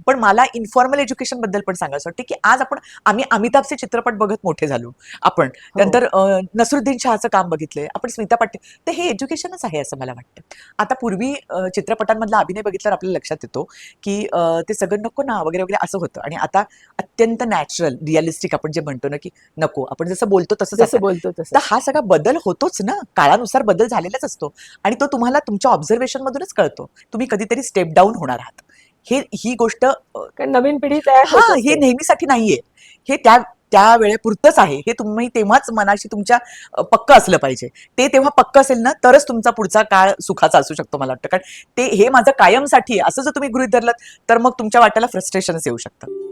पण मला informal education बद्दल पण सांगायचं वाटतं की आज आम्ही अमिताभचे चित्रपट बघत मोठे झालो. आपण नंतर नसरुद्दीन शहाचं काम बघितलंय, आपण स्मिता पाटील, तर हे एज्युकेशनच आहे असं मला वाटतं. आता पूर्वी चित्रपटांमधला अभिनय बघितल्यावर आपल्याला लक्षात येतो की ते सगळं नको ना वगैरे वगैरे असं होतं, आणि आता अत्यंत नॅचरल रिअलिस्टिक आपण जे म्हणतो ना की नको, आपण जसं बोलतो तसंच जसं आता. बोलतो तर तसं. हा सगळा बदल होतोच ना, काळानुसार बदल झालेलाच असतो, आणि तो तुम्हाला तुमच्या ऑब्झर्वेशन मधूनच कळतो. तुम्ही कधीतरी स्टेप डाऊन होणार आहात, ही गोष्ट कारण नवीन पिढी तयार हा, होत हे असते. नेहमीसाठी नाहीये. हे त्या वेळेपुरतंच आहे. हे तुम्ही तेव्हाच मनाशी तुमच्या पक्क असलं पाहिजे. ते तेव्हा पक्क असेल ना, तरच तुमचा पुढचा काळ सुखाचा असू शकतो मला वाटतं. कारण हे माझं कायमसाठी असं जर तुम्ही गृहीत धरलं, तर मग तुमच्या वाट्याला फ्रस्ट्रेशनच येऊ शकतं.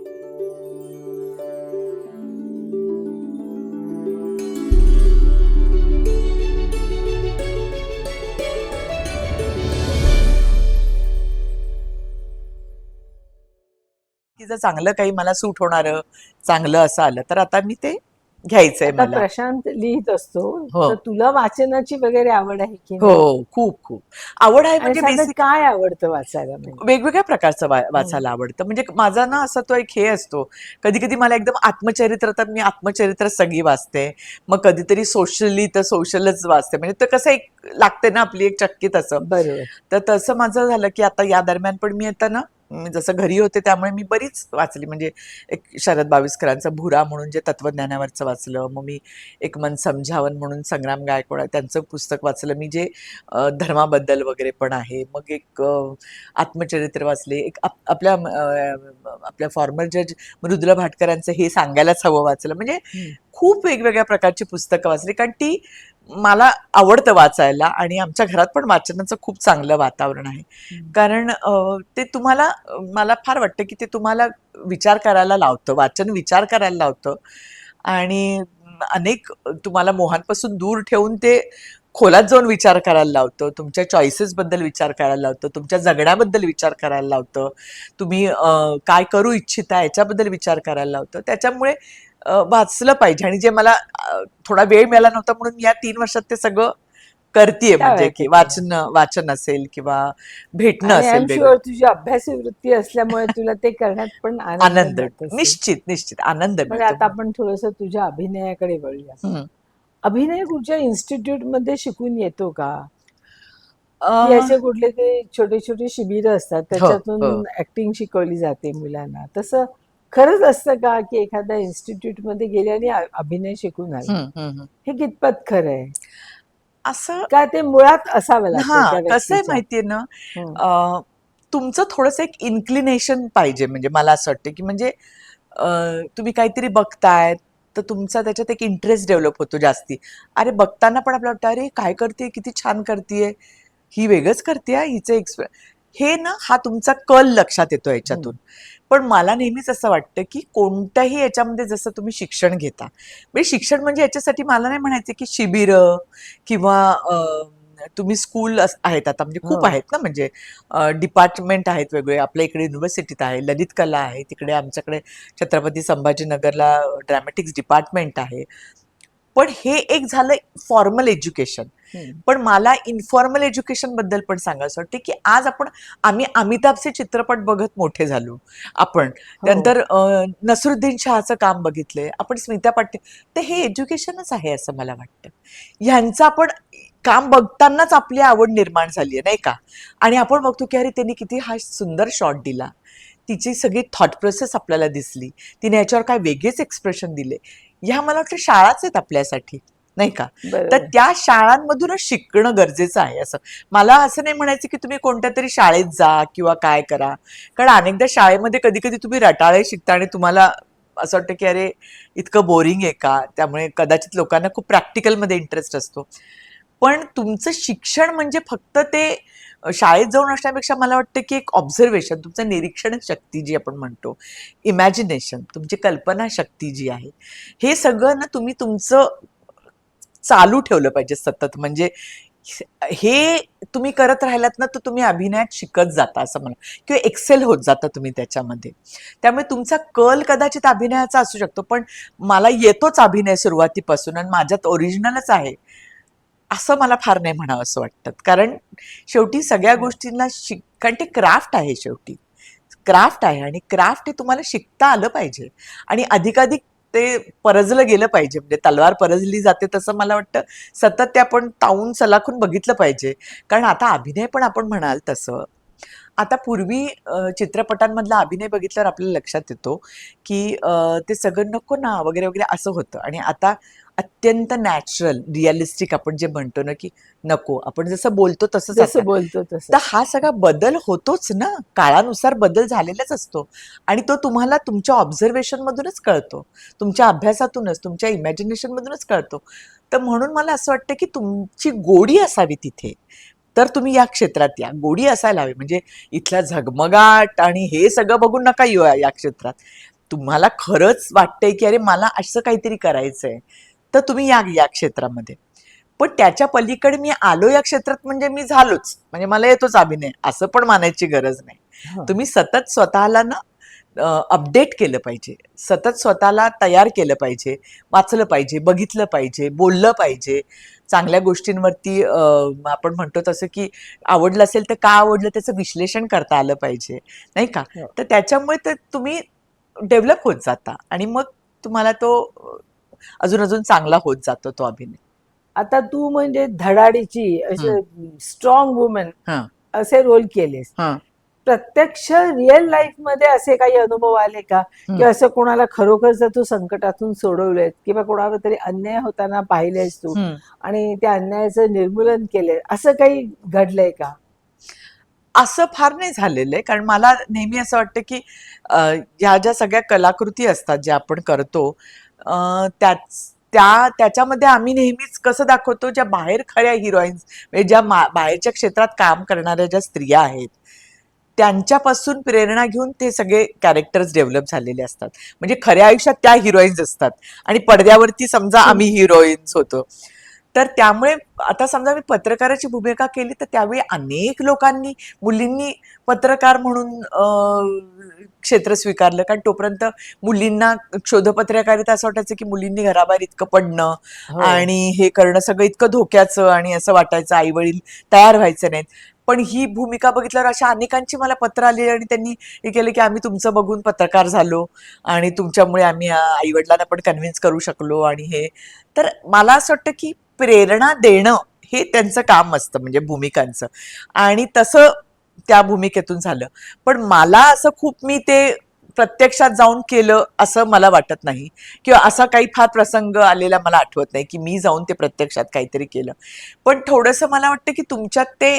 की जर चांगलं काही मला सूट होणारं, चांगलं असं आलं, तर आता मी ते घ्यायचंय आता मला. प्रशांत लिहित असतो, हो, तर तुला वाचनाची वगैरे आवड आहे की हो, नाही? खूप खूप आवड आहे. आणि म्हणजे साधारण बेसिक काय आवडतं वाचायला म्हणजे? वेगवेगळ्या प्रकारचं हं. वाचायला आवडतं. म्हणजे माझा ना असा तो एक हे असतो, कधी कधी मला एकदम आत्मचरित्र, तर मी आत्मचरित्र सगळी वाचते. मग कधीतरी सोशली तर सोशलच वाचते. म्हणजे ते कसं एक लागते ना आपली एक चक्कीत असं. बरोबर. तर तसं माझं झालं की आता या दरम्यान पण मी आता ना, जसं घरी होते त्यामुळे मी बरीच वाचली. म्हणजे एक शरद बाविस्करांचं भुरा म्हणून जे तत्वज्ञानावरचं वाचलं. मग मी एक मन समजावन म्हणून संग्राम गायकवाड त्यांचं पुस्तक वाचलं मी, जे धर्माबद्दल वगैरे पण आहे. मग एक आत्मचरित्र वाचले. एक आपल्या फॉर्मर जज मृदुला भाटकरांचं हे सांगायलाच हवं वाचलं. म्हणजे हं. खूप वेगवेगळ्या प्रकारची पुस्तकं वाचली, कारण ती मला आवडतं वाचायला, आणि आमच्या घरात पण वाचनाचं खूप चांगलं वातावरण आहे. हं. कारण ते तुम्हाला मला फार वाटतं की ते तुम्हाला विचार करायला लावतं, वाचन विचार करायला लावतं, आणि अनेक तुम्हाला मोहांपासून दूर ठेवून ते खोलात जाऊन विचार करायला लावतं, तुमच्या चॉईसेस बद्दल विचार करायला लावतं, तुमच्या जगण्याबद्दल विचार करायला लावतं, तुम्ही काय करू इच्छिता याच्याबद्दल विचार करायला लावतं. त्याच्यामुळे वाचलं पाहिजे. आणि जे मला थोडा वेळ मिळाला नव्हता म्हणून मी या 3 वर्षात ते सगळं करतीये. म्हणजे त्यावेळेला ते की केलं. वाचन असेल किंवा भेटणं आणि आय असेल एम वेगळं. शुअर तुझी अभ्यासी वृत्ती असल्यामुळे तुला ते करण्यात पण आनंद आनंद, मिळत असेल. निश्चित निश्चित आनंद पण मिळतो. आता आपण थोडंसं तुझ्या अभिनयाकडे वळूया. हम्म. अभिनय कुठच्या इन्स्टिट्यूटमध्ये शिकून येतो का? की अं, असे कुठले ते छोटे-छोटे शिबिरं असतात, हो, हो. त्याच्यातून ॲक्टिंग शिकवली जाते मुलांना. तसं खरंच असतं का, की एखाद्या इन्स्टिट्यूटमध्ये गेले आणि अभिनय शिकून आले? हम्म. हे कितपत खरं आहे? असं, का ते मुळात असावं हा, लागतं त्या कसं आहे व्यक्तीच्या? माहितीये ना, हं. तुमचं थोडंसं एक इन्क्लिनेशन पाहिजे. म्हणजे मला असं वाटतं की म्हणजे तुम्ही काहीतरी बघताय, तर तुमचा त्याच्यात एक इंटरेस्ट डेव्हलप होतो जास्ती. अरे बघताना पण आपल्याला वाटतं, अरे काय करते, किती छान करते, ही वेगळंच करते, हिचं हे ना, हा तुमचा कल लक्षात येतो हं. याच्यातून. पण मला नेहमीच असं वाटतं की कोणत्याही याच्यामध्ये जसं तुम्ही शिक्षण घेता, म्हणजे शिक्षण म्हणजे याच्यासाठी मला नाही म्हणायचं की शिबिरं किंवा तुम्ही स्कूल आहेत आता, म्हणजे खूप हो. आहेत ना, म्हणजे डिपार्टमेंट आहेत वेगवेगळे. आपल्या इकडे युनिव्हर्सिटीत आहे, ललित कला आहे, तिकडे आमच्याकडे छत्रपती संभाजीनगरला ड्रॅमॅटिक्स डिपार्टमेंट आहे. पण हे एक झालं फॉर्मल एज्युकेशन. हं. पण मला इन्फॉर्मल एज्युकेशन बद्दल पण सांगायचं वाटतं की आज आम्ही अमिताभचे चित्रपट बघत मोठे झालो. आपण हो. नंतर नसरुद्दीन शहाचं काम बघितलंय, आपण स्मिता पाटील, तर हे एज्युकेशनच आहे असं मला वाटतं. ह्यांचं आपण काम बघतानाच आपली आवड निर्माण झाली आहे, नाही का? आणि आपण बघतो की अरे त्यांनी किती हा सुंदर शॉट दिला, तिची सगळी थॉट प्रोसेस आपल्याला दिसली, तिने याच्यावर काय वेगळेच एक्सप्रेशन दिले. ह्या मला वाटतं शाळाच आहेत आपल्यासाठी, नाही का? तर बरोबर. त्या शाळांमधूनच शिकणं गरजेचं आहे. असं मला असं नाही म्हणायचं की तुम्ही कोणत्या तरी शाळेत जा किंवा काय करा, कारण अनेकदा शाळेमध्ये कधी कधी तुम्ही रटाळे शिकता आणि तुम्हाला असं वाटतं की अरे इतकं बोरिंग आहे का. त्यामुळे कदाचित लोकांना खूप प्रॅक्टिकलमध्ये इंटरेस्ट असतो. पण तुमचं शिक्षण म्हणजे फक्त ते शाळेत जाऊन असण्यापेक्षा मला वाटतं की एक ऑब्झर्वेशन, तुमचं निरीक्षण शक्ती जी आपण म्हणतो, इमॅजिनेशन, तुमची कल्पना शक्ती जी आहे, हे सगळं ना तुम्ही तुमचं चालू ठेवलं पाहिजे सतत. म्हणजे हे तुम्ही करत राहिलात ना, तर तुम्ही अभिनयात शिकत जाता असं म्हणा, किंवा एक्सेल होत जाता तुम्ही त्याच्यामध्ये. त्यामुळे तुमचा कल कदाचित अभिनयाचा असू शकतो, पण मला येतोच अभिनय सुरुवातीपासून आणि माझ्यात ओरिजिनलच आहे, असं मला फार नाही म्हणावं असं वाटतं. कारण शेवटी सगळ्या हो. गोष्टींना कारण ते क्राफ्ट आहे शेवटी. क्राफ्ट आहे आणि क्राफ्ट हे तुम्हाला शिकता आलं पाहिजे आणि अधिकाधिक ते परजलं गेलं पाहिजे. म्हणजे तलवार परजली जाते तसं मला वाटतं सतत ते आपण तावून सलाखून बघितलं पाहिजे. कारण आता अभिनय पण आपण म्हणाल तसं आता पूर्वी चित्रपटांमधला अभिनय बघितल्यावर आपल्याला लक्षात येतो की ते सगळं नको ना वगैरे वगैरे असं होतं आणि आता अत्यंत नॅचरल रिअलिस्टिक आपण जे म्हणतो ना की नको आपण जसं बोलतो तसंच आता जसं बोलतो तसं. तर हा सगळा बदल होतोच ना काळानुसार बदल झालेलाच असतो आणि तो तुम्हाला तुमच्या ऑब्झर्वेशन मधूनच कळतो तुमच्या अभ्यासातूनच तुमच्या इमॅजिनेशन मधूनच कळतो तर म्हणून मला असं वाटतं की तुमची गोडी असावी तिथे तर तुम्ही या क्षेत्रात या गोडी असायला हवी म्हणजे इथला झगमगाट आणि हे सगळं बघून नका येऊ या क्षेत्रात तुम्हाला खरंच वाटतंय की अरे मला असं काहीतरी करायचंय तर तुम्ही या क्षेत्रामध्ये पण त्याच्या पलीकडे मी आलो या क्षेत्रात म्हणजे मी झालोच म्हणजे मला येतोच अभिनय असं पण मानायची गरज नाही हं. तुम्ही सतत स्वतःला ना अपडेट केलं पाहिजे सतत स्वतःला तयार केलं पाहिजे वाचलं पाहिजे बघितलं पाहिजे बोललं पाहिजे चांगल्या गोष्टींवरती आपण म्हणतो तसं की आवडलं असेल तर का आवडलं त्याचं विश्लेषण करता आलं पाहिजे नाही का हो. तर त्याच्यामुळे तर तुम्ही डेव्हलप होत जाता आणि मग तुम्हाला तो अजून अजून चांगला होत जातो तो अभिनय आता तू म्हणजे धडाडीची हं, असे स्ट्रॉंग वुमन हं, असे रोल केलेस. हं, प्रत्यक्ष रिअल लाईफ मध्ये असे काही अनुभव आले का, हं, की असं कोणाला खरोखरच तू संकटातून सोडवलंय किंवा कोणावर तरी अन्याय होताना पाहिलेस तू हं. आणि त्या अन्यायाचं निर्मूलन केलंय, असं काही घडलंय का? असं फार नाही झालेलं आहे कारण मला नेहमी असं वाटतं की ह्या ज्या सगळ्या कलाकृती असतात ज्या आपण करतो त्याच्यामध्ये आम्ही नेहमीच कसं दाखवतो ज्या बाहेर खऱ्या हिरोईन्स म्हणजे ज्या बाहेरच्या क्षेत्रात काम करणाऱ्या ज्या स्त्रिया आहेत त्यांच्यापासून प्रेरणा घेऊन ते सगळे कॅरेक्टर्स डेव्हलप झालेले असतात म्हणजे खऱ्या आयुष्यात त्या हिरोईन्स असतात आणि पडद्यावरती समजा आम्ही हिरोईन्स होतो तर त्यामुळे आता समजा मी पत्रकाराची भूमिका केली तर त्यावेळी अनेक लोकांनी मुलींनी पत्रकार म्हणून क्षेत्र स्वीकारलं कारण तोपर्यंत मुलींना शोधपत्रकारिता असं वाटायचं की मुलींनी घराबाहेर इतकं पडणं हो. आणि हे करणं सगळं इतकं धोक्याचं आणि असं वाटायचं आई वडील तयार व्हायचे नाहीत पण ही भूमिका बघितल्यावर अशा अनेकांची मला पत्र आली आणि त्यांनी हे केलं की आम्ही तुमचं बघून पत्रकार झालो आणि तुमच्यामुळे आम्ही आई वडिलांना पण कन्व्हिन्स करू शकलो आणि हे तर मला असं वाटतं की प्रेरणा देणं हे त्यांचं काम असतं म्हणजे भूमिकांचं आणि तसं त्या भूमिकेतून झालं पण मला असं खूप मी ते प्रत्यक्षात जाऊन केलं असं मला वाटत नाही किंवा असा काही फार प्रसंग आलेला मला आठवत नाही की मी जाऊन ते प्रत्यक्षात काहीतरी केलं पण थोडंसं मला वाटतं की तुमच्यात ते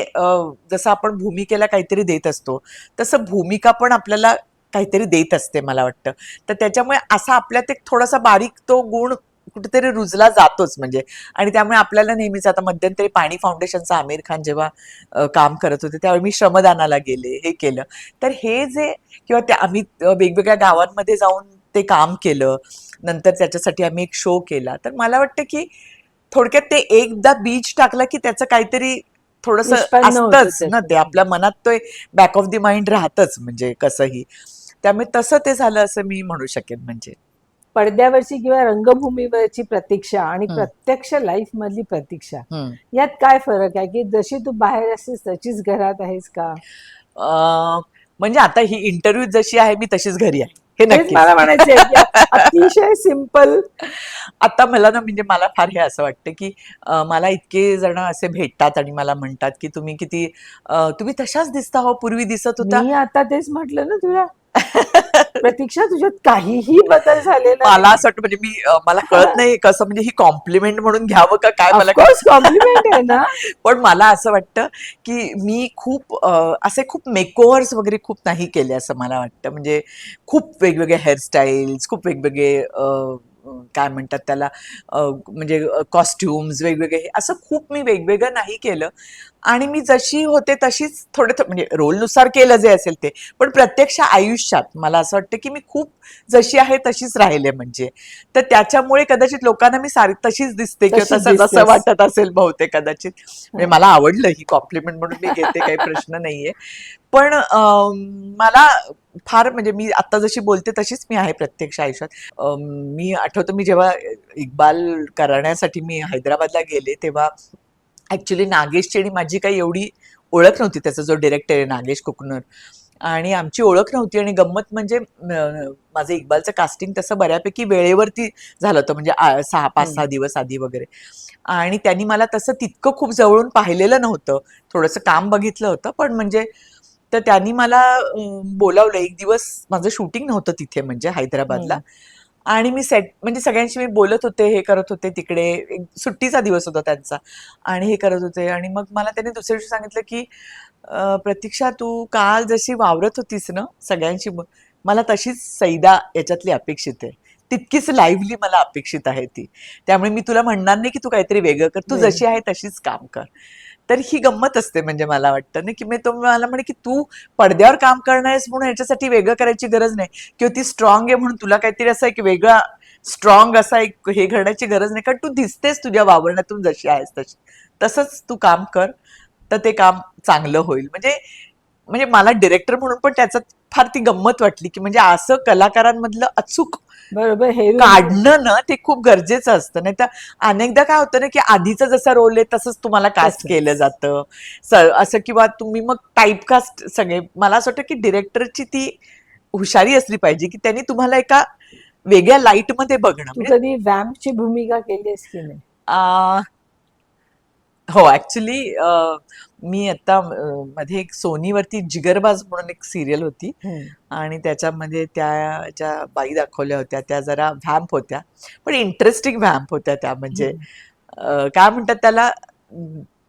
जसं आपण भूमिकेला काहीतरी देत असतो तसं भूमिका पण आपल्याला काहीतरी देत असते मला वाटतं तर त्याच्यामुळे असा आपल्यात एक थोडासा बारीक तो गुण कुठेतरी रुजला जातोच म्हणजे आणि त्यामुळे आपल्याला नेहमीच आता मध्यंतरी पाणी फाउंडेशनचा आमिर खान जेव्हा काम करत होते त्यावेळी मी श्रमदानाला गेले हे केलं तर हे जे किंवा ते आम्ही वेगवेगळ्या गावांमध्ये जाऊन ते काम केलं नंतर त्याच्यासाठी आम्ही एक शो केला तर मला वाटतं की थोडक्यात ते एकदा बीज टाकलं की त्याचं काहीतरी थोडस निष्पन्न होतं असतंच ना ते त्याच्यातून. आपल्या मनात तो बॅक ऑफ द माइंड राहतच म्हणजे कसंही त्यामुळे तसं ते झालं असं मी म्हणू शकेन म्हणजे पडद्यावरची किंवा रंगभूमीवरची प्रतीक्षा आणि हम्म, प्रत्यक्ष लाईफ मधली प्रतीक्षा, हम्म. यात काय फरक आहे? की जशी तू बाहेर असतेस तशीच घरात आहेस का? म्हणजे आता ही इंटरव्ह्यू जशी आहे मी तशीच घरी आहे हे तेच नक्कीच मला म्हणायचंय की अतिशय सिंपल. आता मला ना म्हणजे मला फार हे असं वाटतं की मला इतके जण असे भेटतात आणि मला म्हणतात की तुम्ही किती तुम्ही तशाच दिसता हो पूर्वी दिसत होता मी आता तेच म्हटलं ना तुला, प्रतीक्षा तुझ्यात काहीही बदल झालेला मला नाही. असं वाटतं म्हणजे मी मला कळत नाही कसं म्हणजे ही कॉम्प्लिमेंट म्हणून घ्यावं का काय मला ऑफकोर्स कॉम्प्लिमेंट आहे ना. पण मला असं वाटतं की मी खूप असे खूप मेकओव्हर्स वगैरे खूप नाही केले असं मला वाटतं म्हणजे खूप वेगवेगळे हेअरस्टाईल्स खूप वेगवेगळे काय म्हणतात त्याला म्हणजे कॉस्ट्युम्स वेगवेगळे असं खूप मी वेगवेगळं नाही केलं आणि मी जशी होते तशीच थोडे म्हणजे रोलनुसार केलं जे असेल ते पण प्रत्यक्ष आयुष्यात मला असं वाटतं की मी खूप जशी आहे तशीच राहिले म्हणजे तर त्याच्यामुळे कदाचित लोकांना मी सारी तशीच दिसते किंवा तशीच तसं जसं दिसतेस. वाटत असेल बहुतेक कदाचित म्हणजे मला आवडलं ही कॉम्प्लिमेंट म्हणून मी घेते काही प्रश्न नाहीये पण मला फार म्हणजे मी आता जशी बोलते तशीच मी आहे प्रत्यक्ष आयुष्यात मी आठवतं मी जेव्हा इक्बाल करण्यासाठी मी हैदराबादला गेले तेव्हा ऍक्च्युली नागेशची आणि माझी काही एवढी ओळख नव्हती त्याचा जो डिरेक्टर आहे नागेश कुकनर आणि आमची ओळख नव्हती. आणि गंमत म्हणजे माझं इक्बालचं कास्टिंग तसं बऱ्यापैकी वेळेवरती झालं होतं, म्हणजे 5-6 दिवस आधी वगैरे. आणि त्यांनी मला तसं तितकं खूप जवळून पाहिलेलं नव्हतं, थोडंसं काम बघितलं होतं, पण म्हणजे तर त्यांनी मला बोलावलं. एक दिवस माझं शूटिंग नव्हतं तिथे, म्हणजे हैदराबादला. आणि मी सेट म्हणजे सगळ्यांशी मी बोलत होते, हे करत होते तिकडे. सुट्टीचा दिवस होता त्यांचा, आणि हे करत होते. आणि मग मला त्यांनी दुसऱ्या दिवशी सांगितलं की प्रतीक्षा, तू काल जशी वावरत होतीस ना सगळ्यांशी, मला तशीच सैदा याच्यातली अपेक्षित आहे, तितकीच लाईव्हली मला अपेक्षित आहे ती. त्यामुळे मी तुला म्हणणार नाही की तू काहीतरी वेगळं कर, तू जशी आहे तशीच काम कर. तर ही गंमत असते, म्हणजे मला वाटतं ना की मी तो मला म्हणे की तू पडद्यावर काम करणार आहेस म्हणून याच्यासाठी वेगळं करायची गरज नाही, किंवा ती स्ट्रॉंग आहे म्हणून तुला काहीतरी असं एक वेगळा स्ट्रॉंग असा एक हे घडण्याची गरज नाही, कारण तू दिसतेस तुझ्या वावरण्यातून जशी आहेस तशी. तसंच तू काम कर, तर ते काम चांगलं होईल. म्हणजे म्हणजे मला डिरेक्टर म्हणून पण त्याच्यात फार ती गंमत वाटली, की म्हणजे असं कलाकारांमधलं अचूक बरोबर, हेरून काढणं ना ते खूप गरजेचं असतं. नाही तर अनेकदा काय होतं ना, की आधीचा जसा रोल आहे तसंच तुम्हाला कास्ट केलं तसंच. जातं. असं, किंवा तुम्ही मग टाईपकास्ट सगळे. मला असं वाटतं की डिरेक्टरची ती हुशारी असली पाहिजे, की त्यांनी तुम्हाला एका वेगळ्या लाईटमध्ये बघणं. तू म्हणजे कधी वॅम्पची भूमिका केलीस की नाही? हो, ऍक्च्युली मी आता मध्ये एक सोनीवरती जिगरबाज म्हणून एक सिरियल होती, हम्म. आणि त्याच्यामध्ये त्या ज्या बाई दाखवल्या होत्या त्या जरा व्हॅम्प होत्या, पण इंटरेस्टिंग व्हॅम्प होत्या त्या. म्हणजे काय म्हणतात त्याला,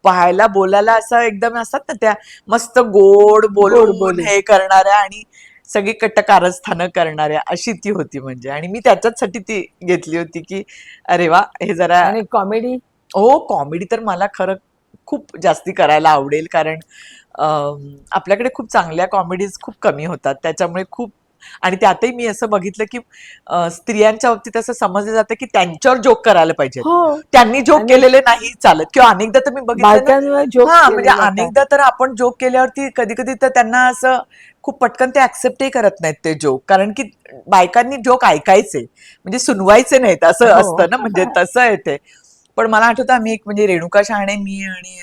पाहायला बोलायला असं एकदम असतात ना त्या, मस्त गोड गोड बोलून बोलून. हे करणाऱ्या आणि सगळी कारस्थानं करणाऱ्या, अशी ती होती. म्हणजे आणि मी त्याच्याचसाठी ती घेतली होती, की अरे वा, हे जरा. आणि कॉमेडी? हो, कॉमेडी तर मला खरं खूप जास्ती करायला आवडेल, कारण आपल्याकडे खूप चांगल्या कॉमेडीज खूप कमी होतात. त्याच्यामुळे खूप. आणि त्यातही मी असं बघितलं, की स्त्रियांच्या बाबतीत असं समजलं जातं, की त्यांच्यावर जोक करायला पाहिजेत. हो. त्यांनी जोक आणि केलेले नाही चालत, किंवा अनेकदा तर मी बघितलं ना. बायकांवर जोक्स हां, म्हणजे केले जातात. अनेकदा तर आपण जोक केल्यावरती कधी-कधी तर त्यांना असं खूप पटकन ते ॲक्सेप्टही करत नाहीत ते जोक. कारण की बायकांनी जोक ऐकायचे, म्हणजे सुनवायचे नाहीत, असं हो. असतं ना, म्हणजे तसं आहे ते. पण मला आठवतं, आम्ही एक म्हणजे रेणुका शहाणे, मी आणि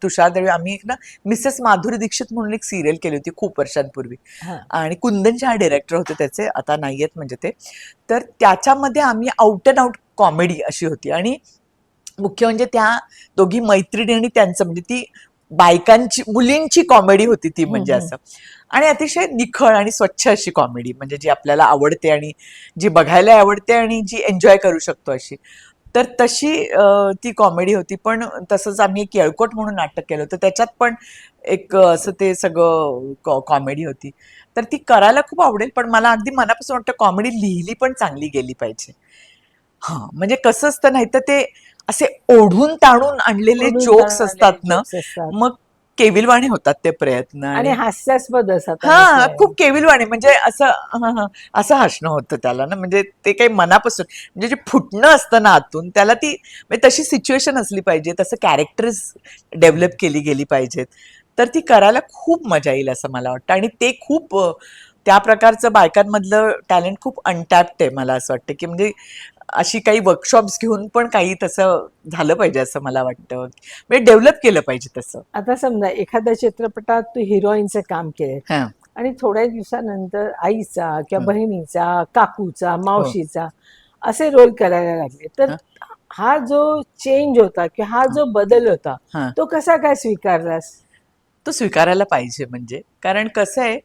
तुषार दळवी, आम्ही एक ना मिसेस माधुरी दीक्षित म्हणून एक सिरियल केली होती खूप वर्षांपूर्वी. हा. आणि कुंदन शहा डिरेक्टर होते त्याचे, आता नाहीयेत म्हणजे ते. तर त्याच्यामध्ये आम्ही आउट अँड आउट कॉमेडी अशी होती. आणि मुख्य म्हणजे त्या दोघी मैत्रिणी आणि त्यांचं, म्हणजे ती बायकांची, मुलींची कॉमेडी होती ती, म्हणजे असं. आणि अतिशय निखळ आणि स्वच्छ अशी कॉमेडी, म्हणजे जी आपल्याला आवडते आणि जी बघायला आवडते आणि जी एन्जॉय करू शकतो अशी. तर तशी ती कॉमेडी होती. पण तसंच आम्ही एक येळकोट म्हणून नाटक केलं होतं, त्याच्यात पण एक असं ते सगळं कॉमेडी होती. तर ती करायला खूप आवडेल, पण मला अगदी मनापासून वाटतं कॉमेडी लिहिली पण चांगली गेली पाहिजे. हां, म्हणजे कसं असतं, नाही तर ते असे ओढून ताणून आणलेले ओढून जोक्स ताणून असतात आलेले ना, जोक्स असतात मग केविलवाणे होतात ते प्रयत्न. आणि आणि हास्यास्पद असतात अनेक हां, वेळेला. खूप केविलवाणे, म्हणजे असं हं, हं, असं हसणं होतं त्याला ना, म्हणजे ते काही मनापासून, म्हणजे जे फुटणं असतं ना आतून, त्याला ती म्हणजे तशी सिच्युएशन असली पाहिजे, तसं कॅरेक्टर्स डेव्हलप केली गेली पाहिजेत. तर ती करायला खूप मजा येईल असं मला वाटतं. आणि ते खूप त्या प्रकारचं बायकांमधलं टॅलेंट खूप अनटॅप्ड आहे, मला असं वाटतं, की म्हणजे अशी काही वर्कशॉप्स घेऊन पण काही तसं झालं पाहिजे असं मला वाटतं. म्हणजे डेव्हलप केलं पाहिजे तसं. आता समजा एखाद्या चित्रपटात तू हिरोईनचं काम केलं हां. आणि थोड्या दिवसानंतर आईचा किंवा हं. बहिणीचा, काकूचा, हो. मावशीचा असे रोल करायला लागले, तर हां, हा जो चेंज होता किंवा हा हां, जो बदल होता, हां. तो कसा काय स्वीकारलास? तो स्वीकारायला पाहिजे, म्हणजे कारण कसं आहे,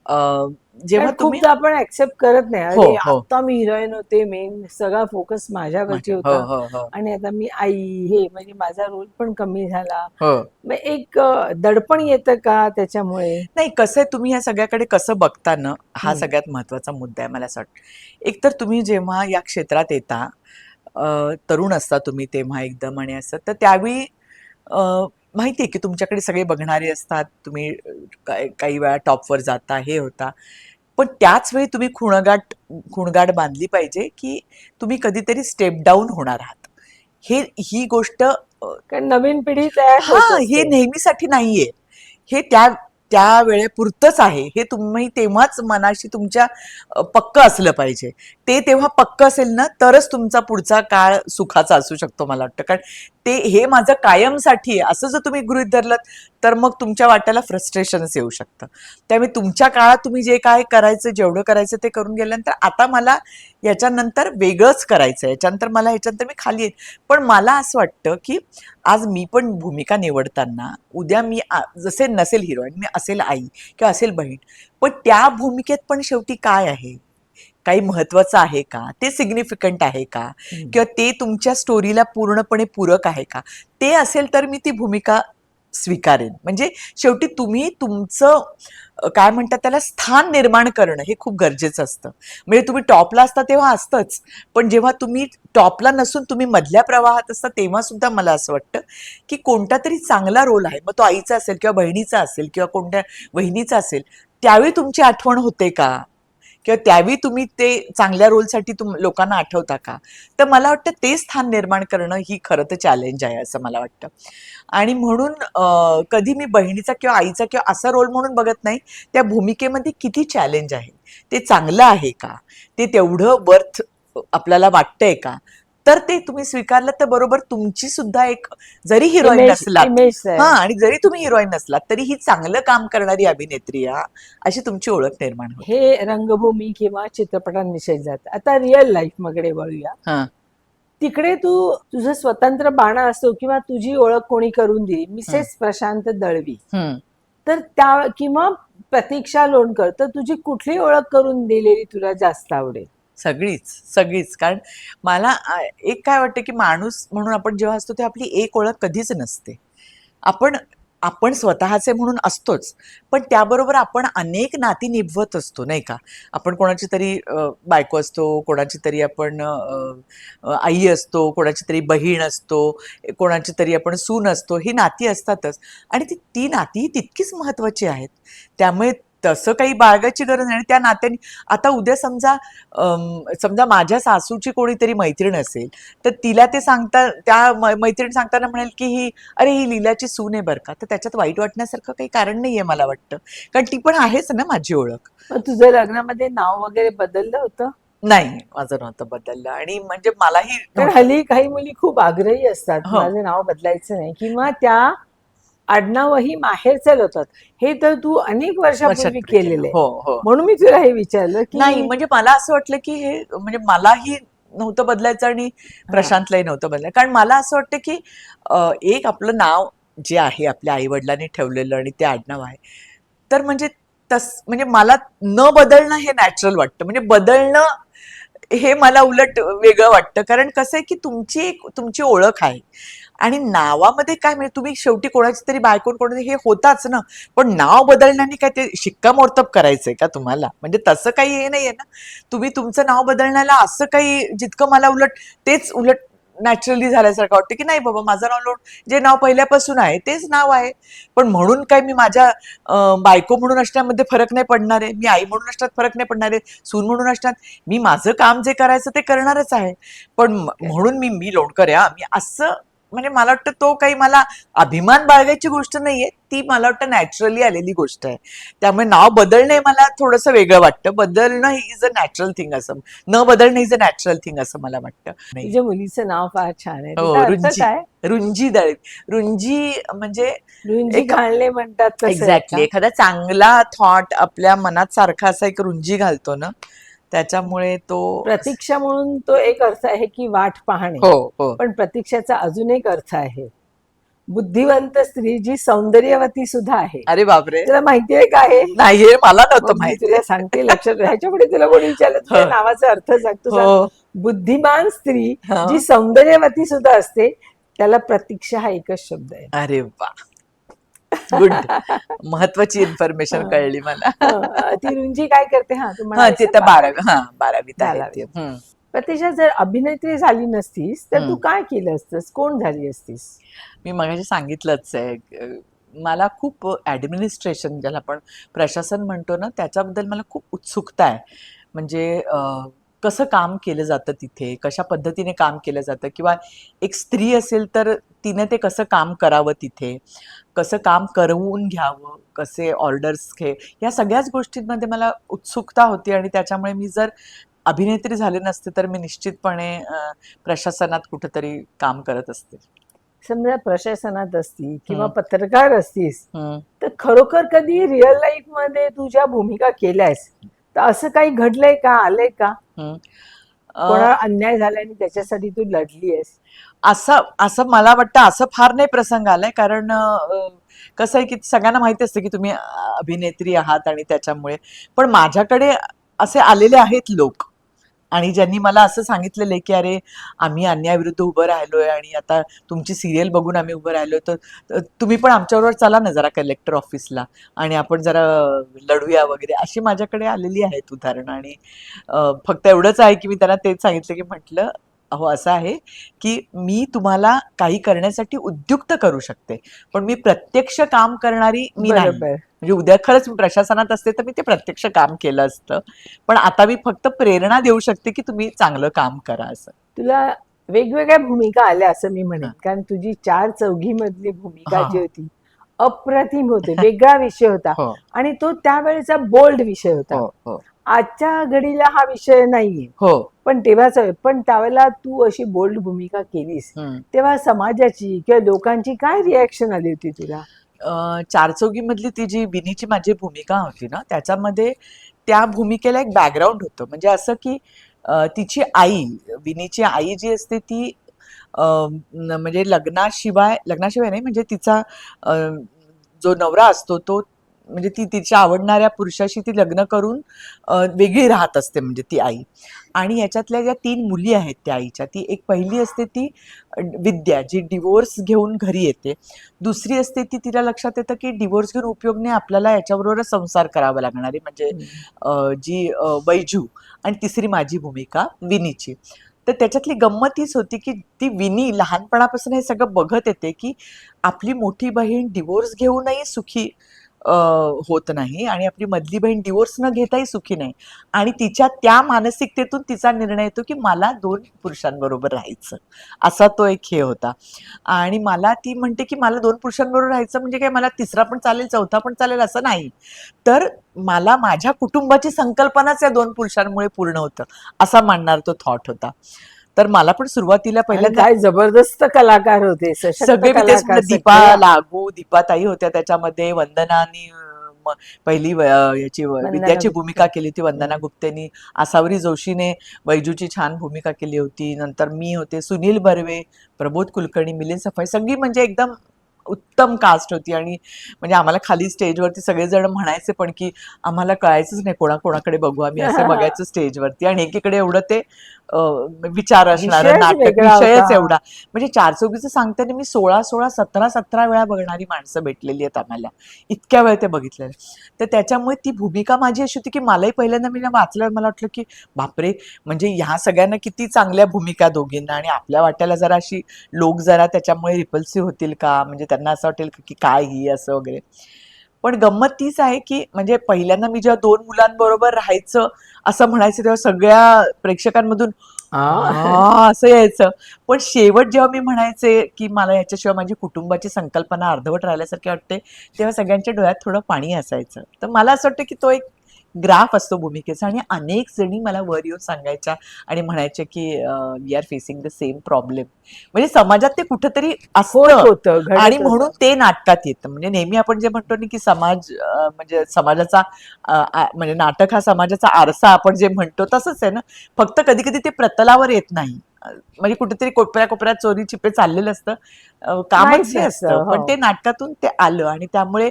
जेव्हा कारण तुम्ही. खूपदा आपण ऍक्सेप्ट करत नाही, हो, अरे हो. आता मी हिरोईन होते, मेन सगळा फोकस माझ्यावरती माझ्या. हो, होता हो, हो. आणि आता मी आई, हे म्हणजे माझा रोल पण कमी झाला. हो. मग एक दडपण येतं का त्याच्यामुळे? नाही, कसं आहे, तुम्ही या सगळ्याकडे कसं बघता ना, हा हम्म. सगळ्यात महत्वाचा मुद्दा आहे मला असं वाटतं. एकतर तुम्ही जेव्हा या क्षेत्रात येता, तरुण असता तुम्ही तेव्हा एकदम, आणि असं तर त्यावेळी माहिती आहे की तुमच्याकडे सगळे बघणारे असतात, तुम्ही काही वेळा टॉपवर जाता, हे होता. पण त्याच वेळी तुम्ही खुणगाठ बांधली पाहिजे, की तुम्ही कधीतरी स्टेप डाऊन होणार आहात. ही गोष्ट कारण नवीन पिढी तयार होत हे असते. नेहमीसाठी नाहीये. हे त्या त्या वेळेपुरतंच आहे हे तुम्ही तेव्हाच मनाशी तुमच्या पक्क असलं पाहिजे. ते तेव्हा पक्क असेल ना तरच तुमचा पुढचा काळ सुखाचा असू शकतो मला वाटतं. कारण ते हे माझं कायमसाठी आहे असं जर तुम्ही गृहीत धरलं तर मग तुमच्या वाट्याला फ्रस्ट्रेशनच येऊ शकतं. त्यामुळे तुमच्या काळात तुम्ही जे काय करायचं जेवढं करायचं ते करून गेल्यानंतर आता मला याच्यानंतर वेगळंच करायचं आहे, याच्यानंतर मला ह्याच्यानंतर मी खाली येईन. पण मला असं वाटतं की आज मी पण भूमिका निवडताना उद्या मी जसे नसेल हिरोईन मी असेल आई किंवा असेल बहीण, पण त्या भूमिकेत पण शेवटी काय आहे, काही महत्वाचं आहे का, ते सिग्निफिकंट आहे का, किंवा ते तुमच्या स्टोरीला पूर्णपणे पूरक आहे का, ते असेल तर मी ती भूमिका स्वीकारेन. म्हणजे शेवटी तुम्ही तुमचं काय म्हणतात त्याला स्थान निर्माण करणं हे खूप गरजेचं असतं. म्हणजे तुम्ही टॉपला असता तेव्हा असतंच, पण जेव्हा तुम्ही टॉपला नसून तुम्ही मधल्या प्रवाहात असता तेव्हा सुद्धा मला असं वाटतं की कोणता तरी चांगला रोल आहे, मग तो आईचा असेल किंवा बहिणीचा असेल किंवा कोणत्या वहिनीचा असेल, त्यावेळी तुमची आठवण होते का, किंवा त्यावेळी तुम्ही ते चांगल्या रोलसाठी लोकांना आठवता का. तर मला वाटतं ते स्थान निर्माण करणं ही खरं तर चॅलेंज आहे असं मला वाटतं. आणि म्हणून कधी मी बहिणीचा किंवा आईचा किंवा असा रोल म्हणून बघत नाही, त्या भूमिकेमध्ये किती चॅलेंज आहे, ते चांगलं आहे का, ते तेवढं वर्थ आपल्याला वाटतंय का, तर ते तुम्ही स्वीकारलं तर बरोबर तुमची सुद्धा एक, जरी हिरोईन इमेज नसलात, इमेज हा, आणि जरी तुम्ही हिरोईन नसलात तरी ही चांगलं काम करणारी अभिनेत्री अशी तुमची ओळख निर्माण होते. हे रंगभूमी किंवा चित्रपटांविषयी जात. आता रिअल लाईफ मध्ये वळूया. हा. तिकडे तू तुझं स्वतंत्र बाणा असो किंवा तुझी ओळख कोणी करून दिली, मिसेस प्रशांत दळवी, हम्म. तर त्या किंवा प्रतीक्षा लोणकर, तर तुझी कुठली ओळख करून दिलेली तुला जास्त आवडेल? सगळीच सगळीच. कारण मला एक काय वाटतं की माणूस म्हणून आपण जेव्हा असतो तेव्हा आपली एक ओळख कधीच नसते. आपण आपण स्वतःचे म्हणून असतोच, पण त्याबरोबर आपण अनेक नाती निभवत असतो नाही का. आपण कोणाची तरी बायको असतो, कोणाची तरी आपण आई असतो, कोणाची तरी बहीण असतो, कोणाची तरी आपण सून असतो. ही नाती असतातच आणि ती नाती तितकीच महत्वाची आहेत. त्यामुळे तसं काही बाळगायची गरज नाही. आणि त्या नात्याने आता उद्या समजा माझ्या सासूची कोणीतरी मैत्रीण असेल, तर तिला ते सांगता, त्या मैत्रीण सांगताना म्हणेल की अरे ही लीलाची सून आहे बरं का, तर त्याच्यात वाईट वाटण्यासारखं काही कारण नाहीये मला वाटतं. कारण ती पण आहेच ना माझी ओळख. मग तुझं लग्नामध्ये नाव वगैरे बदललं होतं? नाही, माझं नव्हतं बदललं. आणि म्हणजे मलाही कारण नव्हतं. हल्ली काही मुली खूप आग्रही असतात, हो. माझं नाव बदलायचं नाही, किंवा त्या आडनावही माहेरचं होतात. हे तर तू अनेक वर्षापूर्वी वर्षापूर्वी केलं. केलेलं आहे. हो हो. म्हणून मी तुला हे विचारलं नाही, की म्हणजे मला असं वाटलं की हे म्हणजे मलाही नव्हतं बदलायचं आणि प्रशांतलाही नव्हतं बदलायचं. कारण मला असं वाटतं की एक आपलं नाव जे आहे आपल्या आई वडिलांनी ठेवलेलं आणि ते आडनाव आहे, तर म्हणजे म्हणजे मला न बदलणं हे नॅचरल वाटतं. म्हणजे बदलणं हे मला उलट वेगळं वाटतं. कारण कसं आहे की तुमची ओळख आहे आणि नावामध्ये काय म्हणजे तुम्ही शेवटी कोणाची तरी बायकोन कोणाची हे होताच ना, पण नाव बदलण्याने काय ते शिक्कामोर्तब करायचंय का तुम्हाला? म्हणजे तसं काही हे नाहीये ना. तुम्ही तुमचं नाव बदलण्याला असं काही जितकं मला तेच उलट नॅचरली झाल्यासारखं वाटतं की नाही बाबा, माझं नाव जे नाव पहिल्यापासून आहे तेच नाव आहे. पण म्हणून काय मी माझ्या बायको म्हणून असण्यामध्ये फरक नाही पडणार आहे, मी आई म्हणून असण्यात फरक नाही पडणार आहे, सून म्हणून असण्यात. मी माझं काम जे करायचं ते करणारच आहे. पण म्हणून मी लोणकर आहे मी असं, म्हणजे मला वाटतं तो काही मला अभिमान बाळगायची गोष्ट नाहीये, ती मला वाटतं नॅचरली आलेली गोष्ट आहे. त्यामुळे नाव बदलणे मला थोडंसं वेगळं वाटतं. बदलणं इज अ नॅचरल थिंग, असं न बदलणं इज अ नॅचरल थिंग असं मला वाटतं. नाही. तुझ्या मुलीचं नाव फार छान आहे, हो, त्याचा अर्थ रुंजी. काय? रुंजी दळवी. रुंजी म्हणजे रुंजी एक, घालणे म्हणतात तसं आहे एक्झॅक्टली का? एखादा चांगला थॉट आपल्या मनात सारखा असा एक रुंजी घालतो ना, त्याच्यामुळे तो. प्रतीक्षा म्हणून तो एक अर्थ आहे की वाट पाहणे, हो हो. पण प्रतीक्षाचा अजून एक अर्थ आहे, बुद्धिवंत स्त्री जी सौंदर्यवती सुद्धा आहे. अरे बापरे. तुला माहिती आहे का हे? नाहीये, मला नव्हतं मग मी माहिती. तुला सांगते, लक्षात ठेव. ह्याच्या पुढे तुला कोणी विचारलं तुझ्या हो नावाचा अर्थ सांग, तू सांग हो. बुद्धिमान स्त्री जी हं. सौंदर्यवती सुद्धा असते, त्याला प्रतीक्षा हा एकच शब्द आहे. अरे वा, गुड. महत्वाची इन्फॉर्मेशन हं. कळली मला. ती रुंजी काय करते? हा, तू हा, म्हणालीस ते ना तर 12वी. 12वीत आहे ते. 12वी. प्रतीक्षा, जर अभिनेत्री झाली नसतीस तर तू काय केलं असतंस? कोण झाली असतीस? मी मगाशी सांगितलंच आहे. मला खूप ऍडमिनिस्ट्रेशन, ज्याला आपण प्रशासन म्हणतो ना, त्याच्याबद्दल मला खूप उत्सुकता आहे. म्हणजे कसं काम केलं जातं तिथे, कशा पद्धतीने काम केलं जातं, किंवा एक स्त्री असेल तर तिने ते कसं काम करावं तिथे, कसं काम करवून घ्यावं, कसे ऑर्डर्स या सगळ्याच गोष्टींमध्ये मला उत्सुकता होती. आणि त्याच्यामुळे मी जर अभिनेत्री झाले नसते तर मी निश्चितपणे प्रशासनात कुठेतरी काम करत असते. समजा प्रशासनात असती किंवा हम्म, पत्रकार असतीस, हम्म, तर खरोखर कधी रिअल लाईफ मध्ये तुझ्या भूमिका केल्यास तर असं काही घडलंय का, आलंय का? हम्म. कोणाला अन्याय झालाय आणि त्याच्यासाठी तू लढली आहेस? असं असं मला वाटतं असं फार नाही प्रसंग आलाय. कारण कसं आहे की सगळ्यांना माहिती असतं की तुम्ही अभिनेत्री आहात आणि त्याच्यामुळे. पण माझ्याकडे असे आलेले आहेत लोक, आणि ज्यांनी मला असं सांगितलेलं आहे की अरे, आम्ही अन्यायाविरुद्ध उभं राहिलोय आणि आता तुमची सिरियल बघून आम्ही उभं राहिलोय, तर तुम्ही पण आमच्याबरोबर चला ना जरा कलेक्टर ऑफिसला आणि आपण जरा लढूया वगैरे, अशी माझ्याकडे आलेली आहेत उदाहरणं. आणि फक्त एवढंच आहे की मी त्यांना तेच सांगितलं की म्हटलं, अहो असं आहे की मी तुम्हाला काही करण्यासाठी उद्युक्त करू शकते, पण मी प्रत्यक्ष काम करणारी मी नाही. बरोबर. म्हणजे उद्या खरंच मी प्रशासनात असते तर मी ते प्रत्यक्ष काम केलं असतं, पण आता मी फक्त प्रेरणा देऊ शकते की तुम्ही चांगलं काम करा असं. तुला वेगवेगळ्या भूमिका आल्या असं मी म्हणेन, हा कारण तुझी 4 चौघी मधली भूमिका हा जी होती अप्रतिम होते, वेगळा विषय होता हो आणि तो त्यावेळेचा बोल्ड विषय होता. हो हो आजच्या घडीला हा विषय नाहीये, हो. पण तेव्हाच, पण त्यावेळेला तू अशी बोल्ड भूमिका केलीस, हम्म. तेव्हा समाजाची किंवा लोकांची काय रिॲक्शन आली होती तुला? चारचौगी मधली ती जी विनीची माझी भूमिका होती ना, त्याच्यामध्ये त्या भूमिकेला एक बॅकग्राऊंड होतं. म्हणजे असं की तिची आई, विनीची आई जी असते ती म्हणजे लग्नाशिवाय नाही, म्हणजे तिचा अ, जो नवरा असतो तो, म्हणजे ती तिच्या आवडणाऱ्या पुरुषाशी ती लग्न करून वेगळी राहत असते, म्हणजे ती आई. आणि याच्यातल्या ज्या 3 मुली आहेत त्या आईच्या, ती एक पहिली असते ती विद्या, जी डिवोर्स घेऊन घरी येते. दुसरी असते ती, तिला लक्षात येतं की डिवोर्स घेऊन उपयोग नाही, आपल्याला याच्याबरोबरच संसार करावा लागणार आहे, म्हणजे हम्म. जी वैजू. आणि तिसरी माझी भूमिका विनीची. तर त्याच्यातली गंमत हीच होती की ती विनी लहानपणापासून हे सगळं बघत येते की आपली मोठी बहीण डिवोर्स घेऊनही सुखी होत नाही, आणि आपली मधली बहीण डिवोर्स न घेताही सुखी नाही. आणि तिच्या त्या मानसिकतेतून तिचा निर्णय येतो की मला 2 पुरुषांबरोबर राहायचं, असा तो एक हे होता. आणि मला ती म्हणते की मला 2 पुरुषांबरोबर राहायचं म्हणजे काय, मला तिसरा पण चालेल, चौथा पण चालेल असं नाही. तर मला माझ्या कुटुंबाची संकल्पनाच या 2 पुरुषांमुळे पूर्ण होतं, असा मांडणारा तो थॉट होता. तर मला पण सुरुवातीला आणि पहिल्यांदा काय जबरदस्त कलाकार होते, सशक्त सगळे, मी तेच कलाकार म्हटलं, दीपा सगळ्या. लागू, दीपाताई होत्या त्याच्यामध्ये, वंदना आणि पहिली याची वंदना विद्याची गुप्ते. भूमिका केली होती वंदना हम्म. गुप्तेनी. आसावरी जोशीने वैजूची छान भूमिका केली होती. नंतर मी होते, सुनील बर्वे, प्रबोध कुलकर्णी, मिलिंद सफाई, सगळी म्हणजे एकदम उत्तम कास्ट होती. आणि म्हणजे आम्हाला खाली स्टेजवरती सगळेजण म्हणायचे पण की आम्हाला कळायचंच नाही कोणाकोणाकडे बघू, आम्ही असे बघायचो स्टेजवरती. आणि एकीकडे एवढं ते विचार असणारं विषयच नाटक, वेगळा होता. विषयच एवढा. म्हणजे चारचौघीचं सांगताना मी 16 17 वेळा बघणारी माणसं भेटलेली आहेत आम्हाला, इतक्या वेळ ते बघितलेलं. तर त्याच्यामुळे ती भूमिका माझी अशी होती की मलाही पहिल्यांदा मी वाचल्यावर मला वाटलं की बापरे, म्हणजे ह्या सगळ्यांना किती चांगल्या भूमिका दोघींना, आणि आपल्या वाट्याला जरा अशी लोक जरा त्याच्यामुळे रिपल्सिव्ह होतील का, म्हणजे त्यांना असं वाटेल की काय ही असं वगैरे. पण गंमत तीच आहे की म्हणजे पहिल्यांदा मी जेव्हा 2 मुलांबरोबर राहायचं असं म्हणायचं, तेव्हा सगळ्या प्रेक्षकांमधून हा. असं यायचं. पण शेवट जेव्हा मी म्हणायचे की मला याच्याशिवाय माझी कुटुंबाची संकल्पना अर्धवट राहिल्यासारखी वाटते, तेव्हा सगळ्यांच्या डोळ्यात थोडं पाणी असायचं. तर मला असं वाटतं की तो एक ग्राफ असतो भूमिकेचा. आणि अनेक जणी मला वर येऊन सांगायच्या आणि म्हणायच्या की we are facing the same problem. म्हणजे समाजात ते कुठेतरी होत असतं, होतं, आणि घडत म्हणून होतं. ते नाटकात येतं. म्हणजे नेहमी आपण जे म्हणतो ना की समाज म्हणजे समाजाचा म्हणजे नाटक हा समाजाचा आरसा आपण जे म्हणतो तसंच आहे ना. फक्त कधी कधी ते प्रतलावर येत नाही. म्हणजे कुठेतरी कोपऱ्या कोपऱ्यात चोरी छिपे चाललेलं असतं, कामच माहित हे असतं, नसतं. पण हो. ते नाटकातून ते आलं. आणि त्यामुळे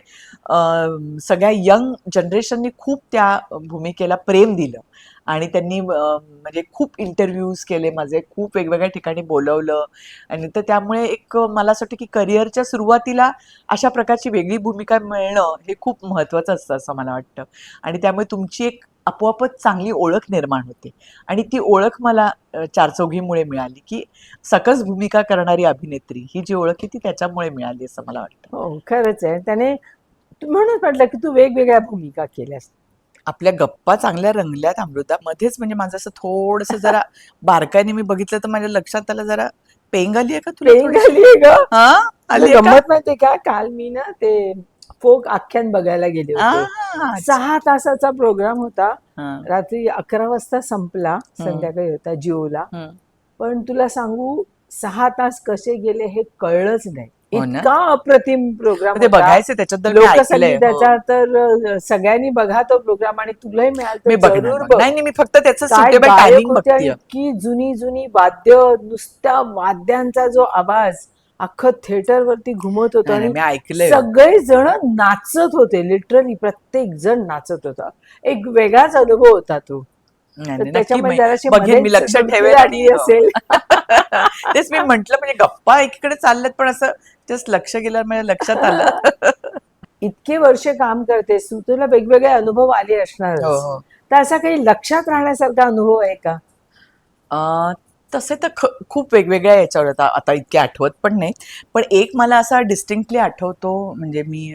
सगळ्या यंग जनरेशननी खूप त्या भूमिकेला प्रेम दिलं. आणि त्यांनी म्हणजे खूप इंटरव्ह्यूज केले माझे, खूप वेगवेगळ्या ठिकाणी बोलवलं. आणि तर त्यामुळे एक मला असं वाटतं की करिअरच्या सुरुवातीला अशा प्रकारची वेगळी भूमिका मिळणं हे खूप महत्वाचं असतं असं मला वाटतं. आणि त्यामुळे तुमची एक आपोआपच चांगली ओळख निर्माण होते. आणि ती ओळख मला चारचौघीमुळे मिळाली, की सकस भूमिका करणारी अभिनेत्री ही जी ओळख आहे ती त्याच्यामुळे मिळाली असं मला वाटतं. हो, खरंच आहे. त्याने म्हणून म्हटलं की तू वेगवेगळ्या भूमिका केल्यास. आपल्या गप्पा चांगल्या रंगल्यात अमृता. मध्येच म्हणजे माझं असं थोडस जरा बारकाईने मी बघितलं तर माझ्या लक्षात आलं, जरा पेंग आली आहे का तुला पेंग थोडीशी? आलीये ग. हा, तुला आली आहे का? गंमत माहितीये का, काल मी ना ते फोक आख्यान बघायला गेले होते. अच्छा. 6 तासाचा प्रोग्राम होता. हा. रात्री 11 वाजता संपला, हम्म, संध्याकाळी होता जिओला. हम्म. पण तुला सांगू, 6 तास कसे गेले हे कळलंच नाही. हो ना. इतका अप्रतिम प्रोग्राम ते होता. बघायचे त्याच्याबद्दल मी ऐकलंय. हो, लोकसंगीताचा तर सगळ्यांनी बघा तो प्रोग्राम, आणि तुलाही मिळाल तर मी बघणार जरूर बघ. बघ. नाही नाही, मी फक्त त्याचं काय सुटेबल गायक टायमिंग होते, आणि बघतीये. इतकी जुनी जुनी वाद्य, नुसत्या वाद्यांचा जो आवाज अख्खं थिएटर वरती घुमत होतं, नाही नाही, आणि मी ऐकलंय. सगळे जण नाचत होते. लिटरली प्रत्येक जण नाचत होता. एक वेगळाच अनुभव होता तो. नाही तर नाही, नक्की त्याच्यामध्ये जराशी बघेन, मी मध्येच लक्ष धुरकी ठेवेन. आणि लागली असेल. तेच मी म्हंटल, म्हणजे गप्पा एकीकडे चालल्यात पण असं जस्ट लक्ष गेल्यावर माझ्या लक्षात आलं. इतके वर्ष काम करतेस तू, तुला वेगवेगळे अनुभव आले हो असणारच. हो. तर असा काही लक्षात राहण्यासारखा अनुभव आहे का? अं, तसे तर खूप वेगवेगळ्या याच्यावर आता इतके आठवत पण नाही. पण एक मला असा डिस्टिंक्टली आठवतो, म्हणजे मी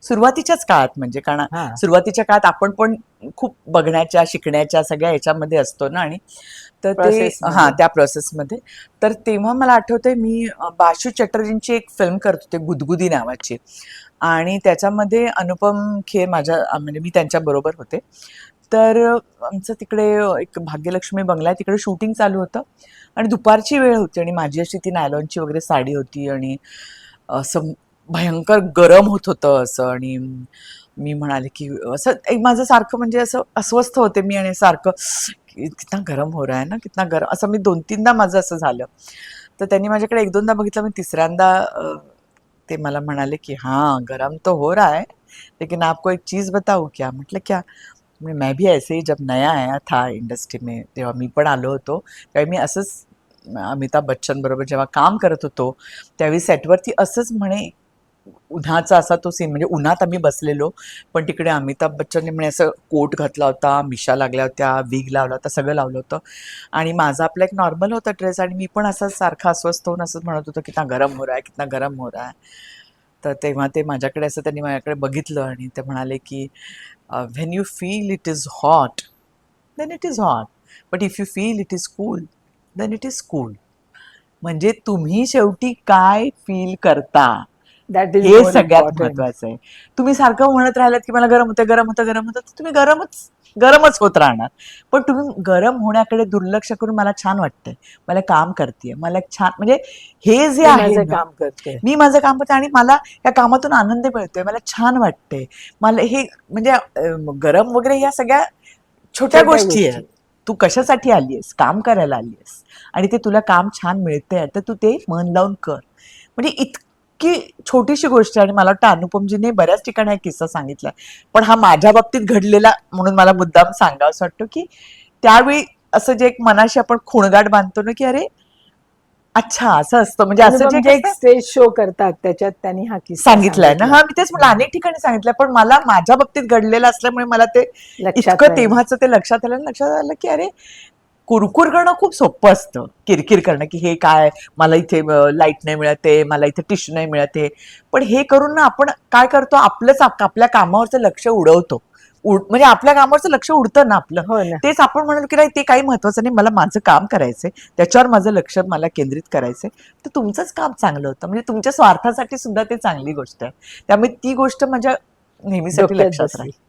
सुरुवातीच्याच काळात, म्हणजे कारण हा. सुरुवातीच्या काळात आपण पण खूप बघण्याच्या शिकण्याच्या सगळ्या याच्यामध्ये असतो ना. आणि तर ते प्रोसेसमध्ये. हा, त्या प्रोसेसमध्ये. तर तेव्हा मला आठवतंय, मी बाशू चटर्जींची एक फिल्म करत होते, गुदगुदी नावाची. आणि त्याच्यामध्ये अनुपम खेर म्हणजे मी त्यांच्या बरोबर होते. तर आमचं तिकडे एक भाग्यलक्ष्मी बंगला आहे, तिकडे शूटिंग चालू होतं. आणि दुपारची वेळ होती, आणि माझी अशी ती नायलॉनची वगैरे साडी होती, आणि असं भयंकर गरम होत होतं असं. आणि मी म्हणाले की असं एक माझं सारखं म्हणजे असं अस्वस्थ होते मी, आणि सारखं कितना गरम हो रहा है ना, कितना गरम, असं मी 2-3दा माझं असं झालं. तर त्यांनी माझ्याकडे 1-2दा बघितलं. मी तिसऱ्यांदा ते मला म्हणाले की हाँ गरम तो हो रहा है, लेकिन आपको एक चीज बताऊं क्या? म्हटलं क्या? मैं भी ऐसे ही जब नया आया था इंडस्ट्री में, तेव्हा मी पण आलो होतो, त्यावेळी मी असंच अमिताभ बच्चन बरोबर जेव्हा काम करत होतो, त्यावेळी सेटवरती असंच म्हणे, उन्हाचा असा तो सीन, म्हणजे उन्हात आम्ही बसलेलो, पण तिकडे अमिताभ बच्चनने म्हणे असं कोट घातला होता, मिशा लागल्या होत्या, विग लावला होता, सगळं लावलं होतं. आणि माझा आपला एक नॉर्मल होता ड्रेस, आणि मी पण असं सारखा अस्वस्थ होऊन असंच म्हणत होतो, कितना गरम हो रहा है, कितना गरम हो रहा है. तर तेव्हा ते माझ्याकडे असं त्यांनी माझ्याकडे बघितलं, आणि ते म्हणाले की when you feel it is hot, then it is hot, but if you feel it is cool, then it is cool. म्हणजे तुम्ही शेवटी काय फील करता, दॅट इज हे मोर सगळ्यात इम्पॉर्टंट. महत्वाचं आहे. तुम्ही सारखं म्हणत राहिलात की मला गरम होतं, गरम होतं, गरम होतं, तर तुम्ही गरमच होत राहणार. पण तुम्ही गरम होण्याकडे दुर्लक्ष करून मला छान वाटतंय, मला काम करतेय, मला छान, म्हणजे हे जे मी आहे माझं ना, काम करते. मी माझं काम करते, आणि मला या कामातून आनंद मिळतोय, मला छान वाटतंय. मला हे म्हणजे गरम वगैरे या सगळ्या छोट्या छोट्या गोष्टी आहेत. गोष्टी. तू कशासाठी आलीयस? काम करायला आलीयस, आणि ते तुला काम छान मिळतंय, तर तू ते मन लावून कर. म्हणजे इतकी छोटीशी गोष्ट आहे. आणि मला वाटतं अनुपमजीने बऱ्याच ठिकाणी हा किस्सा सांगितला, पण हा माझ्या बाबतीत घडलेला म्हणून मला मुद्दाम सांगावंसं वाटतं, की त्यावेळी असं जे एक मनाशी आपण खूणगाठ बांधतो ना, की अरे अच्छा असं असतं, म्हणजे असं जे अनुपम जे एक कसं स्टेज शो करतात, त्याच्यात त्यांनी हा किस्सा सांगितलंय ना. सांगितला. हा, मी तेच म्हटलं, अनेक ठिकाणी सांगितलंय, पण मला माझ्या बाबतीत घडलेलं असल्यामुळे मला ते लक्षात इतकं राहील. तेव्हाचं ते लक्षात आलं. लक्षात आलं की अरे, कुरकुर करणं खूप सोपं असतं, किरकिर करणं, की हे काय, मला इथे लाईट नाही मिळते, मला इथे टिश्यू नाही मिळते. पण हे करून ना आपण काय करतो, आपल्या कामावरचं लक्ष उडवतो. म्हणजे आपल्या कामावरचं लक्ष उडतं ना आपलं. हो ना. तेच आपण म्हणालो की नाही, ते काही महत्वाचं नाही, मला माझं काम करायचंय, त्याच्यावर माझं लक्ष मला केंद्रित करायचंय. तर तुमचंच काम चांगलं होतं, म्हणजे तुमच्या स्वार्थासाठी सुद्धा ते चांगली गोष्ट आहे. त्यामुळे ती गोष्ट माझ्या नेहमीसाठी डोक्यात लक्षात बसली. राहील.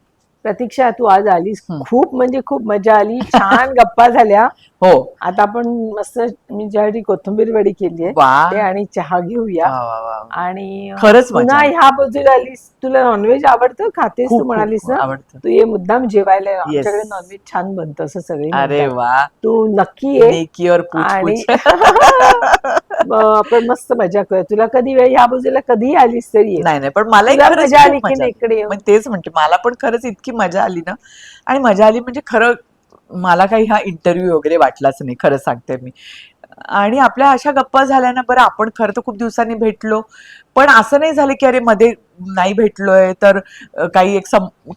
प्रतीक्षा, तू आज आलीस, हं. खूप म्हणजे खूप मजा आली, छान गप्पा झाल्या. हो. आता आपण मस्त, मी ज्यासाठी कोथिंबीर वडी केली आहे वा ते, आणि चहा घेऊया. वा वा वा. आणि खरंच मजा पुन्हा आली. ह्या बाजूला आलीस, तुला नॉनव्हेज आवडतं, खातेस तू खूप खूप म्हणालीस खूप ना, आवडतं. तू ये मुद्दाम जेवायला. येस. आमच्याकडे नॉनव्हेज छान बनतं असं सगळे अरे म्हणतात. वा. तू नक्की ये. नेकी और पूछ आणि पूछ. आपण मस्त मजा करूया. तुला कधी वेळ, ह्या बाजूला कधीही आलीस तरी ये. नाही नाही, पण मलाही तुला खरंच मजा खूप आली की मजा नाही आली. इकडे येऊन? मग तेच म्हणते, मला पण खरंच इतकी मजा आली ना. आणि मजा आली म्हणजे खरं, मला काही हा इंटरव्ह्यू वगैरे वाटलाच नाही, खरं सांगते मी. आणि आपल्या अशा गप्पा झाल्या ना, बरं आपण खरं तर खूप दिवसांनी भेटलो, पण असं नाही झालं की अरे मध्ये नाही भेटलोय तर काही एक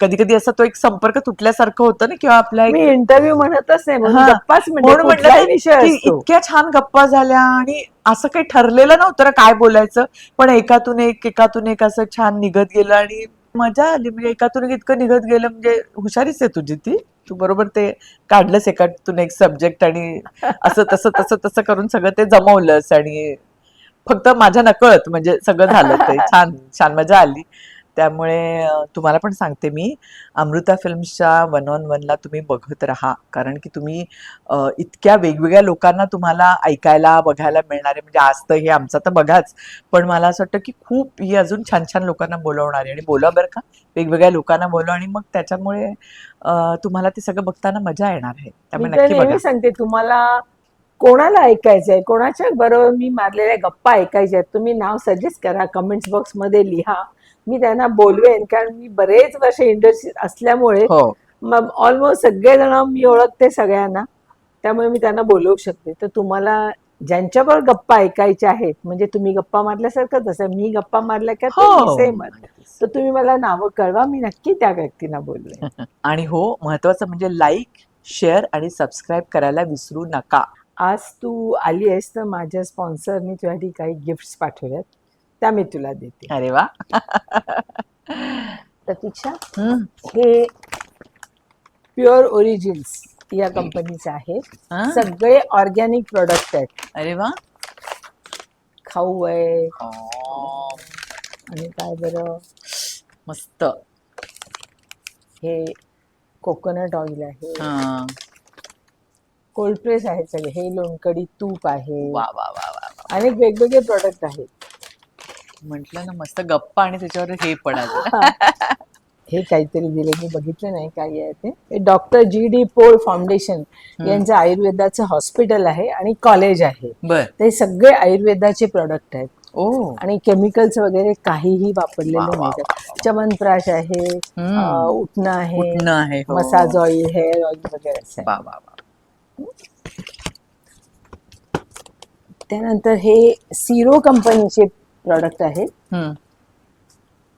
कधी कधी असा तो एक संपर्क तुटल्यासारखं होतं ना, किंवा आपला मी एक, इंटरव्ह्यू म्हणतच नाही, म्हणून हा, गप्पाच म्हणते, म्हणून म्हटलं ना कुठलाही विषय की असतो. इतक्या छान गप्पा झाल्या, आणि असं काही ठरलेलं नव्हतं ना काय बोलायचं, पण एकातून एक असं छान निघत गेलं. आणि मजा आली म्हणजे एकातून इतकं निघत गेलं म्हणजे हुशारीच आहे तुझी ती. तू बरोबर ते काढलंस एकातून एक सब्जेक्ट आणि असं तसं तसं तसं करून सगळं ते जमवलंस आणि फक्त माझ्या नकळत म्हणजे सगळं झालं ते छान छान मजा आली. त्यामुळे तुम्हाला पण सांगते मी अमृता फिल्म्सच्या 1on1ला तुम्ही बघत राहा कारण की तुम्ही इतक्या वेगवेगळ्या लोकांना तुम्हाला ऐकायला बघायला मिळणार आहे म्हणजे आज तर हे आमचं तर बघाच पण मला असं वाटतं की खूप ही अजून छान छान लोकांना बोलवणार आहे आणि बोलवा बरं का वेगवेगळ्या लोकांना बोलवा आणि मग त्याच्यामुळे तुम्हाला ते सगळं बघताना मजा येणार आहे मी त्यामुळे तर नक्की बघा. नेहमी सांगते तुम्हाला कोणाला ऐकायचंय कोणाच्या बरोबर मी मारलेल्या गप्पा ऐकायच्या आहेत तुम्ही नाव सजेस्ट करा कमेंट्स बॉक्स मध्ये लिहा मी त्यांना बोलवेन कारण मी बरेच वर्ष इंडस्ट्रीत असल्यामुळे हो मग ऑलमोस्ट सगळेजण मी ओळखते सगळ्यांना त्यामुळे मी त्यांना बोलवू शकते तर तुम्हाला ज्यांच्याबरोबर गप्पा ऐकायच्या आहेत म्हणजे तुम्ही गप्पा मारल्यासारखं जसं मी गप्पा मारल्या का हो सेम तर तुम्ही मला नावं कळवा मी नक्की त्या व्यक्तींना बोलवेन. आणि हो महत्वाचं म्हणजे लाईक शेअर आणि सबस्क्राईब करायला विसरू नका. आज तू आली आहेस तर माझ्या स्पॉन्सरनी तुझ्यासाठी काही गिफ्ट्स पाठवल्यात त्या मी तुला देते. अरे वा. प्रतीक्षा हम्म. हे प्युअर ओरिजिन्स या कंपनीचे आहे हा? सगळे ऑर्गॅनिक प्रोडक्ट आहेत अरे वा. खाऊ आहे ओ, आणि काय बरं मस्त. हे कोकोनट ऑइल आहे हा. कोल्ड प्रेस आहे सगळे हे लोणकडी तूप आहे वा वा वा वा वा. अनेक वेगवेगळे प्रोडक्ट आहेत. म्हटलं ना मस्त गप्पा आणि त्याच्यावर हे पडायचं. हे काहीतरी दिले मी बघितलं नाही काय आहे ते. हे डॉक्टर जी.डी. पोळ फाउंडेशन यांचं आयुर्वेदाचं हॉस्पिटल आहे आणि कॉलेज आहे बर. ते सगळे आयुर्वेदाचे प्रोडक्ट आहेत ओ. आणि केमिकल्स वगैरे काहीही वापरलेले वा, वा, नाही च्यवनप्राश आहे उठणं आहे उठणं आहे हो. मसाज ऑइल हेअर ऑइल वगैरे असं आहे. वा वा वा. त्यानंतर हे सिरो कंपनीचे प्रॉडक्ट आहेत हम्म.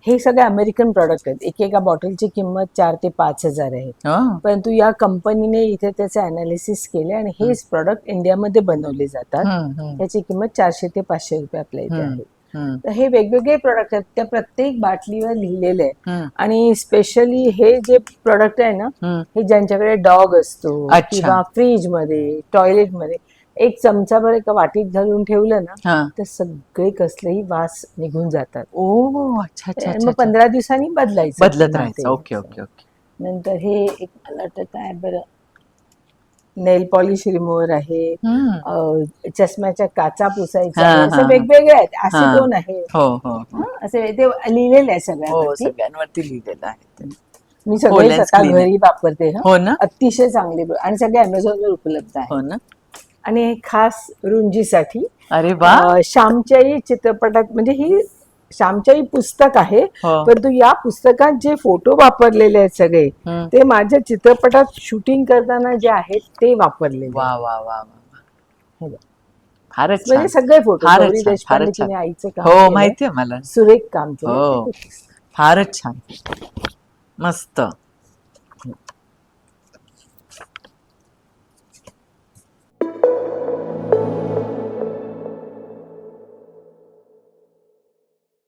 हे सगळे अमेरिकन प्रॉडक्ट आहेत एकेका बॉटलची किंमत 4 ते 5 हजार आहे हा. परंतु या कंपनीने इथे त्याचे अनालिसिस केले आणि हेच प्रॉडक्ट इंडियामध्ये बनवले जातात हम्म, हम्म, त्याची किंमत 400 ते 500 रुपये आपल्या इथे आहे. हम्म, तर हे वेगवेगळे प्रॉडक्ट आहेत त्या प्रत्येक बाटलीवर लिहिलेले आहे हम्म, आणि स्पेशली हे जे प्रॉडक्ट आहे ना हम्म. हे ज्यांच्याकडे डॉग असतो अच्छा. किंवा फ्रीज मध्ये टॉयलेट मध्ये एक चमचाभर एका वाटीत घालून ठेवलं ना हा. तर सगळे कसलेही वास निघून जातात. ओ अच्छा अच्छा आणि अच्छा मग 15 दिवसांनी बदलायचं बदलत पुन्हा राहायचं. ते. Okay okay okay. नंतर हे एक मला वाटतं काय बरं नेल पॉलिश रिमूव्हर आहे हम्म. चष्म्याच्या काचा पुसायच्या हा, आहे. हा, असं हा. वेगवेगळे आहेत हा. ॲसिटोन आहे हो हो हो. हं, असे ते लिहिलेले आहे हो सगळ्यांवरती. सगळ्यांवरती लिहिलेलं आहे ते. मी सगळे Poland's स्वतः Clinic. घरी वापरते हं. हो ना. अतिशय चांगले आणि सगळे अमेझॉनवर उपलब्ध आहे हो ना. आणि हे खास रुंजीसाठी अरे वा. श्यामच्याई चित्रपटात म्हणजे ही श्यामच्याई पुस्तक आहे हो. परंतु या पुस्तकात जे फोटो वापरलेले आहेत सगळे हम्म. ते माझ्या चित्रपटात शूटिंग करताना जे आहेत ते वापरलेले वा आहेत. वा वा वा. हे बघ. फारच छान. म्हणजे सगळे फोटो फारच गौरी छान, देशपांडे फारच छान. तिने आईचं काम हो केलंय. माहितीये मला. सुरेख काम केलं हो फारच छान मस्त.